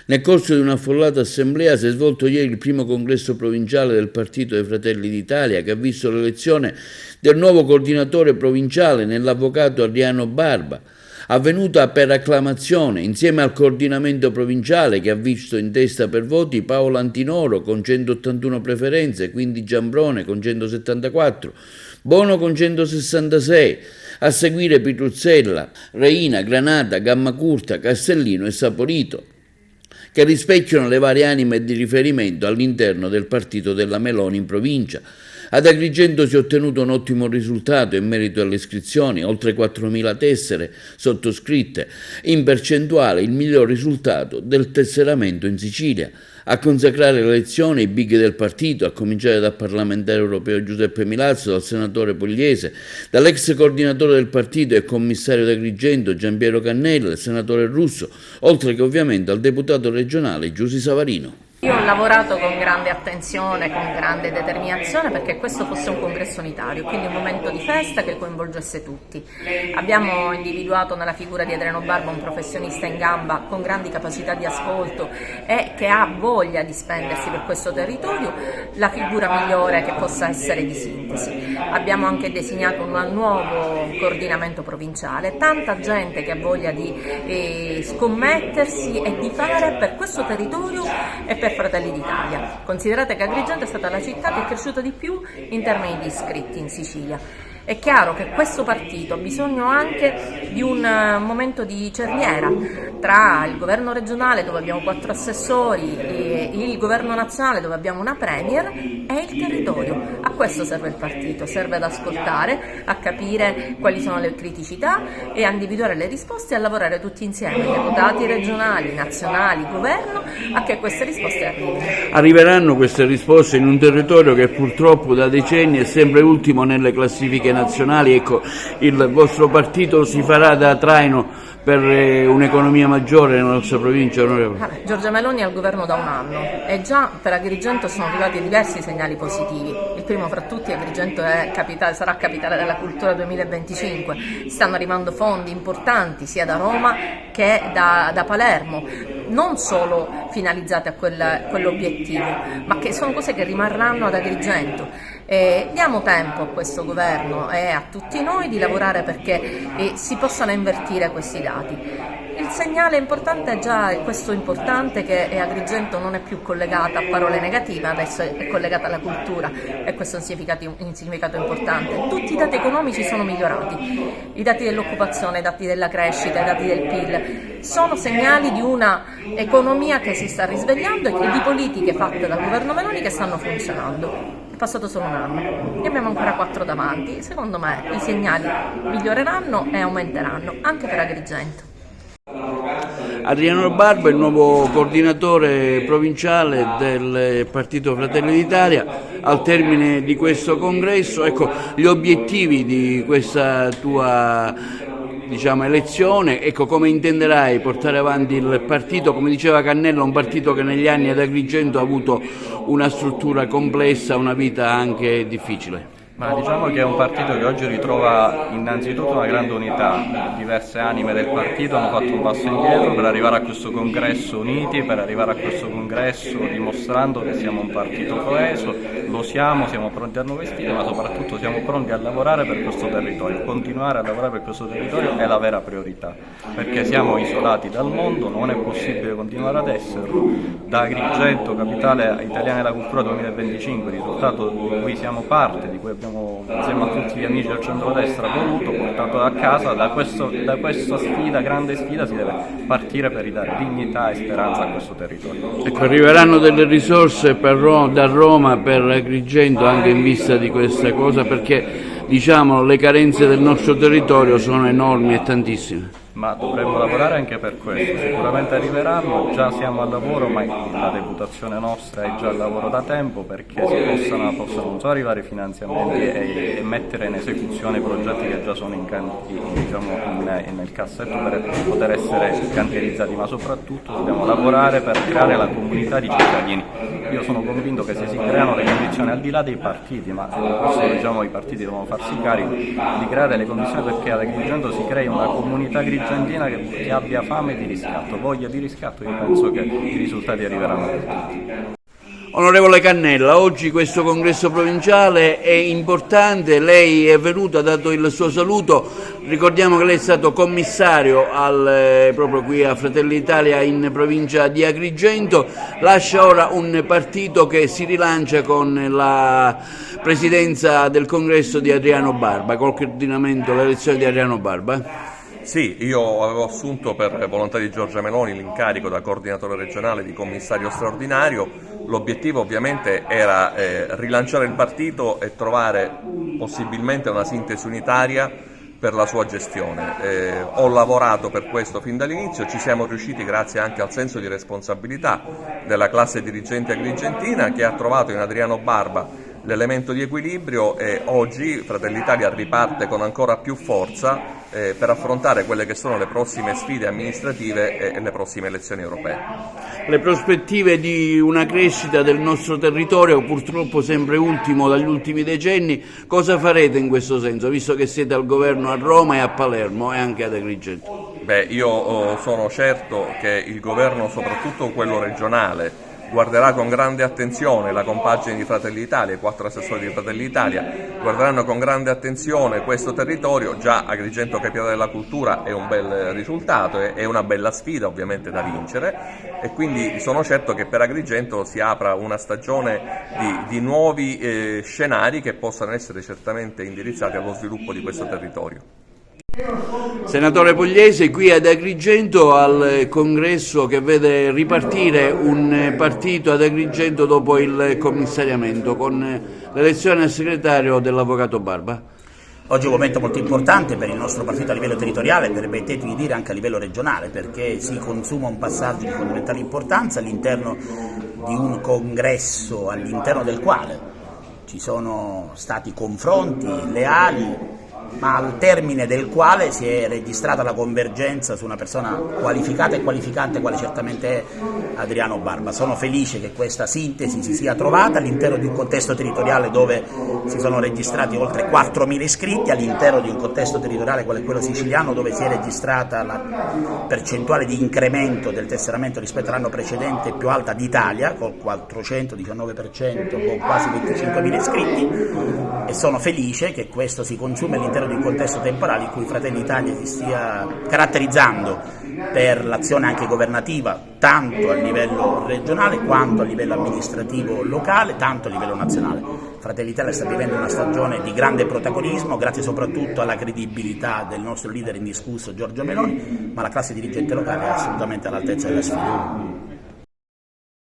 Nel corso di un'affollata assemblea si è svolto ieri il primo congresso provinciale del Partito dei Fratelli d'Italia, che ha visto l'elezione del nuovo coordinatore provinciale nell'avvocato Adriano Barba, avvenuta per acclamazione, insieme al coordinamento provinciale che ha visto in testa per voti Paolo Antinoro con 181 preferenze, quindi Giambrone con 174, Bono con 166, a seguire Pitruzzella, Reina, Granata, Gammacusta, Castellino e Saporito, che rispecchiano le varie anime di riferimento all'interno del partito della Meloni in provincia. Ad Agrigento si è ottenuto un ottimo risultato in merito alle iscrizioni, oltre 4.000 tessere sottoscritte, in percentuale il miglior risultato del tesseramento in Sicilia. A consacrare l'elezione i big del partito, a cominciare dal parlamentare europeo Giuseppe Milazzo, dal senatore Pugliese, dall'ex coordinatore del partito e commissario d'Agrigento Giampiero Cannella, il senatore Russo, oltre che ovviamente al deputato regionale Giusy Savarino. Io ho lavorato con grande attenzione, con grande determinazione perché questo fosse un congresso unitario, quindi un momento di festa che coinvolgesse tutti. Abbiamo individuato nella figura di Adriano Barba un professionista in gamba con grandi capacità di ascolto e che ha voglia di spendersi per questo territorio, la figura migliore che possa essere di sintesi. Abbiamo anche designato un nuovo coordinamento provinciale, tanta gente che ha voglia di scommettersi e di fare per questo territorio e per Fratelli d'Italia. Considerate che Agrigento è stata la città che è cresciuta di più in termini di iscritti in Sicilia. È chiaro che questo partito ha bisogno anche di un momento di cerniera tra il governo regionale, dove abbiamo 4 assessori, e il governo nazionale, dove abbiamo una premier, e il territorio. A questo serve il partito, serve ad ascoltare, a capire quali sono le criticità e a individuare le risposte e a lavorare tutti insieme, deputati regionali, nazionali, governo, a che queste risposte arrivino. Arriveranno queste risposte in un territorio che purtroppo da decenni è sempre ultimo nelle classifiche nazionali. Ecco, il vostro partito si farà da traino per un'economia maggiore nella nostra provincia, onorevole? Giorgia Meloni è al governo da un anno e già per Agrigento sono arrivati diversi segnali positivi. Il primo fra tutti, Agrigento sarà capitale della cultura 2025, stanno arrivando fondi importanti sia da Roma che da Palermo, non solo finalizzate a quell'obiettivo, ma che sono cose che rimarranno ad Agrigento. Diamo tempo a questo governo e a tutti noi di lavorare perché si possano invertire questi dati. Il segnale importante è già questo importante, che Agrigento non è più collegata a parole negative, adesso è collegata alla cultura, e questo è un significato importante. Tutti i dati economici sono migliorati, i dati dell'occupazione, i dati della crescita, i dati del PIL, sono segnali di una economia che si sta risvegliando e di politiche fatte dal governo Meloni che stanno funzionando. È passato solo un anno, ne abbiamo ancora 4 davanti. Secondo me i segnali miglioreranno e aumenteranno anche per Agrigento. Adriano Barba, il nuovo coordinatore provinciale del Partito Fratelli d'Italia, al termine di questo congresso, ecco, gli obiettivi di questa tua elezione, ecco, come intenderai portare avanti il partito? Come diceva Cannella, un partito che negli anni ad Agrigento ha avuto una struttura complessa, una vita anche difficile. Ma diciamo che è un partito che oggi ritrova innanzitutto una grande unità. Diverse anime del partito hanno fatto un passo indietro per arrivare a questo congresso uniti, per arrivare a questo congresso dimostrando che siamo un partito coeso, lo siamo pronti a nuove sfide, ma soprattutto siamo pronti a lavorare per questo territorio. Continuare a lavorare per questo territorio è la vera priorità, perché siamo isolati dal mondo, non è possibile continuare ad esserlo. Da Agrigento, capitale italiana della cultura 2025, risultato di cui siamo parte, di cui abbiamo insieme a tutti gli amici del centrodestra voluto, portato a casa, da questa sfida, grande sfida, si deve partire per ridare dignità e speranza a questo territorio. Ecco, arriveranno delle risorse da Roma per Agrigento anche in vista di questa cosa, perché le carenze del nostro territorio sono enormi e tantissime. Ma dovremmo lavorare anche per questo, sicuramente arriveranno, già siamo al lavoro, ma la deputazione nostra è già al lavoro da tempo perché si possano non solo arrivare i finanziamenti e mettere in esecuzione i progetti che già sono nel cassetto per poter essere cantierizzati, ma soprattutto dobbiamo lavorare per creare la comunità di cittadini io sono convinto che se si creano le condizioni, al di là dei partiti, ma questo diciamo i partiti devono farsi carico di creare le condizioni perché ad Agrigento si crei una comunità agrigentina che abbia fame di riscatto, voglia di riscatto. Io penso che i risultati arriveranno per tutti. Onorevole Cannella, oggi questo congresso provinciale è importante, lei è venuto, ha dato il suo saluto, ricordiamo che lei è stato commissario proprio qui a Fratelli d'Italia in provincia di Agrigento, lascia ora un partito che si rilancia con la presidenza del congresso di Adriano Barba, col coordinamento l'elezione di Adriano Barba. Sì, io avevo assunto per volontà di Giorgia Meloni l'incarico da coordinatore regionale di commissario straordinario. L'obiettivo ovviamente era rilanciare il partito e trovare possibilmente una sintesi unitaria per la sua gestione. Ho lavorato per questo fin dall'inizio, ci siamo riusciti grazie anche al senso di responsabilità della classe dirigente agrigentina che ha trovato in Adriano Barba l'elemento di equilibrio e oggi Fratelli d'Italia riparte con ancora più forza per affrontare quelle che sono le prossime sfide amministrative e le prossime elezioni europee. Le prospettive di una crescita del nostro territorio, purtroppo sempre ultimo dagli ultimi decenni, cosa farete in questo senso, visto che siete al governo a Roma e a Palermo e anche ad Agrigento? Io sono certo che il governo, soprattutto quello regionale, guarderà con grande attenzione la compagine di Fratelli d'Italia, i 4 assessori di Fratelli d'Italia guarderanno con grande attenzione questo territorio. Già Agrigento Capitale della Cultura è un bel risultato, è una bella sfida ovviamente da vincere e quindi sono certo che per Agrigento si apra una stagione di nuovi scenari che possano essere certamente indirizzati allo sviluppo di questo territorio. Senatore Pugliese, qui ad Agrigento al congresso che vede ripartire un partito ad Agrigento dopo il commissariamento con l'elezione al segretario dell'avvocato Barba. Oggi è un momento molto importante per il nostro partito a livello territoriale, permettetemi di dire anche a livello regionale, perché si consuma un passaggio di fondamentale importanza all'interno di un congresso all'interno del quale ci sono stati confronti leali, ma al termine del quale si è registrata la convergenza su una persona qualificata e qualificante quale certamente è Adriano Barba. Sono felice che questa sintesi si sia trovata all'interno di un contesto territoriale dove si sono registrati oltre 4.000 iscritti, all'interno di un contesto territoriale quale quello siciliano dove si è registrata la percentuale di incremento del tesseramento rispetto all'anno precedente più alta d'Italia, col 419%, con quasi 25.000 iscritti, e sono felice che questo si consumi all'interno di un contesto temporale in cui Fratelli d'Italia si stia caratterizzando per l'azione anche governativa, tanto a livello regionale quanto a livello amministrativo locale, tanto a livello nazionale. Fratelli d'Italia sta vivendo una stagione di grande protagonismo, grazie soprattutto alla credibilità del nostro leader indiscusso Giorgia Meloni, ma la classe dirigente locale è assolutamente all'altezza della sfida.